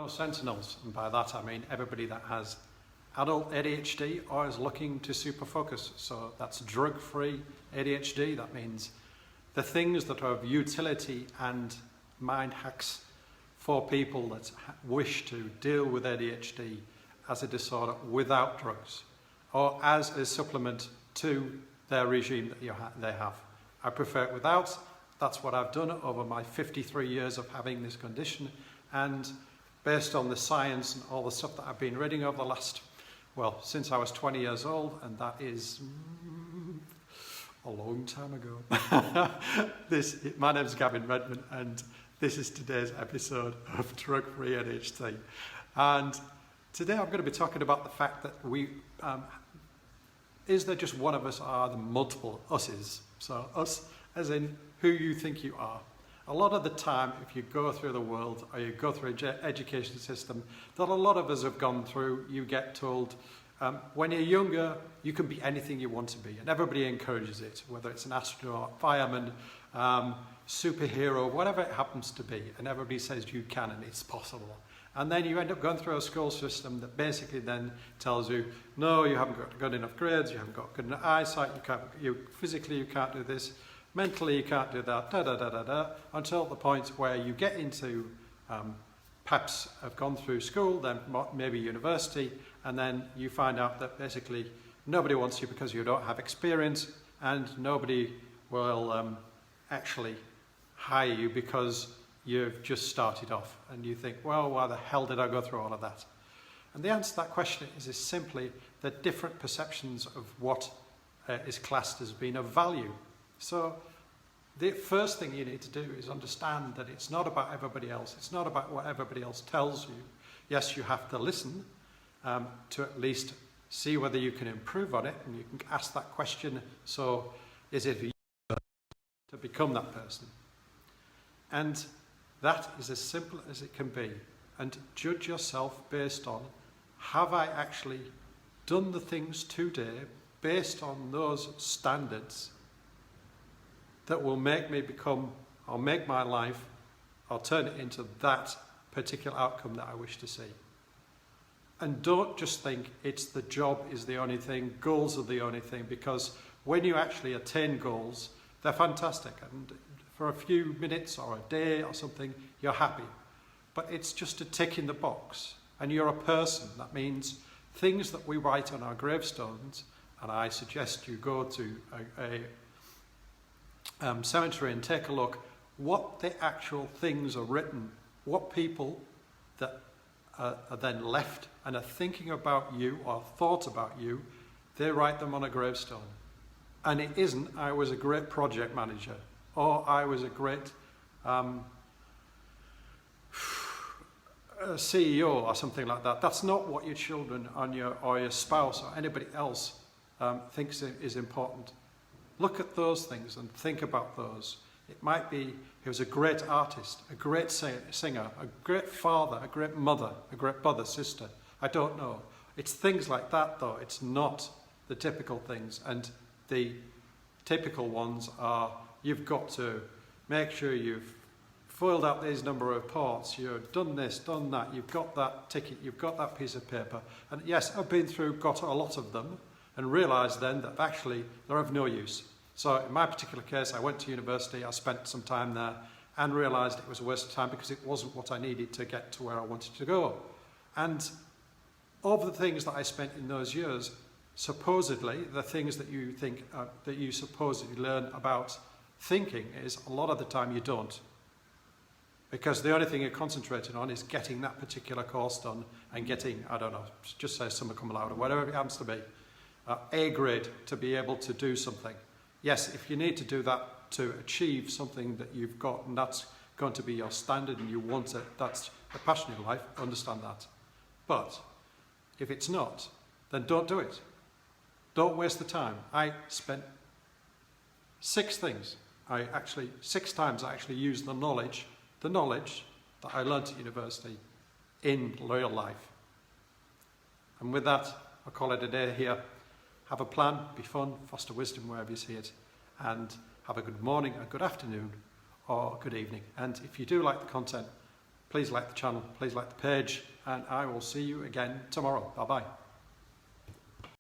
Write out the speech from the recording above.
Sentinels, and by that I mean everybody that has adult ADHD or is looking to superfocus. So that's drug-free ADHD. That means the things that are of utility and mind hacks for people that wish to deal with ADHD as a disorder without drugs or as a supplement to their regime that they have. I prefer it without. That's what I've done over my 53 years of having this condition, and based on the science and all the stuff that I've been reading over the last, since I was 20 years old, and that is a long time ago. My name's Gavin Readman, and this is today's episode of Drug-Free ADHD. And today I'm going to be talking about the fact that is there just one of us, or are there multiple us's? So us as in who you think you are. A lot of the time, if you go through the world or you go through an education system that a lot of us have gone through, you get told when you're younger, you can be anything you want to be, and everybody encourages it, whether it's an astronaut, fireman, superhero, whatever it happens to be, and everybody says you can and it's possible. And then you end up going through a school system that basically then tells you, no, you haven't got good enough grades, you haven't got good enough eyesight, physically you can't do this, mentally you can't do that, until the point where you get into, perhaps have gone through school, then maybe university, and then you find out that basically nobody wants you because you don't have experience, and nobody will actually hire you because you've just started off, and you think, well, why the hell did I go through all of that? And the answer to that question is simply the different perceptions of what is classed as being of value. So the first thing you need to do is understand that it's not about everybody else. It's not about what everybody else tells you. Yes, you have to listen to at least see whether you can improve on it, and you can ask that question. So is it for you to become that person? And that is as simple as it can be. And judge yourself based on, have I actually done the things today based on those standards that will make me become, or make my life, or turn it into that particular outcome that I wish to see. And don't just think it's the job is the only thing, goals are the only thing, because when you actually attain goals, they're fantastic. And for a few minutes or a day or something, you're happy. But it's just a tick in the box. And you're a person. That means things that we write on our gravestones, and I suggest you go to a cemetery and take a look what the actual things are written, what people that are then left and are thinking about you or thought about you, they write them on a gravestone. And it isn't, I was a great project manager, or I was a great CEO or something like that. That's not what your children or your spouse or anybody else thinks is important. Look at those things and think about those. It might be he was a great artist, a great singer, a great father, a great mother, a great brother, sister. I don't know. It's things like that, though. It's not the typical things. And the typical ones are, you've got to make sure you've filled out these number of reports, you've done this, done that, you've got that ticket, you've got that piece of paper. And yes, I've been through, got a lot of them, and realised then that actually they're of no use. So in my particular case, I went to university, I spent some time there, and realised it was a waste of time because it wasn't what I needed to get to where I wanted to go. And of the things that I spent in those years, supposedly, the things that you think, that you supposedly learn about thinking is a lot of the time you don't. Because the only thing you're concentrating on is getting that particular course done and getting, I don't know, just say summa cum laude or whatever it happens to be, A grade to be able to do something. Yes, if you need to do that to achieve something that you've got, and that's going to be your standard and you want it, that's the passion of your life, understand that. But if it's not, then don't do it. Don't waste the time. I spent 6 times I actually used the knowledge that I learned at university in real life. And with that, I'll call it a day here. Have a plan, be fun, foster wisdom wherever you see it, and have a good morning, a good afternoon, or a good evening. And if you do like the content, please like the channel, please like the page, and I will see you again tomorrow. Bye-bye.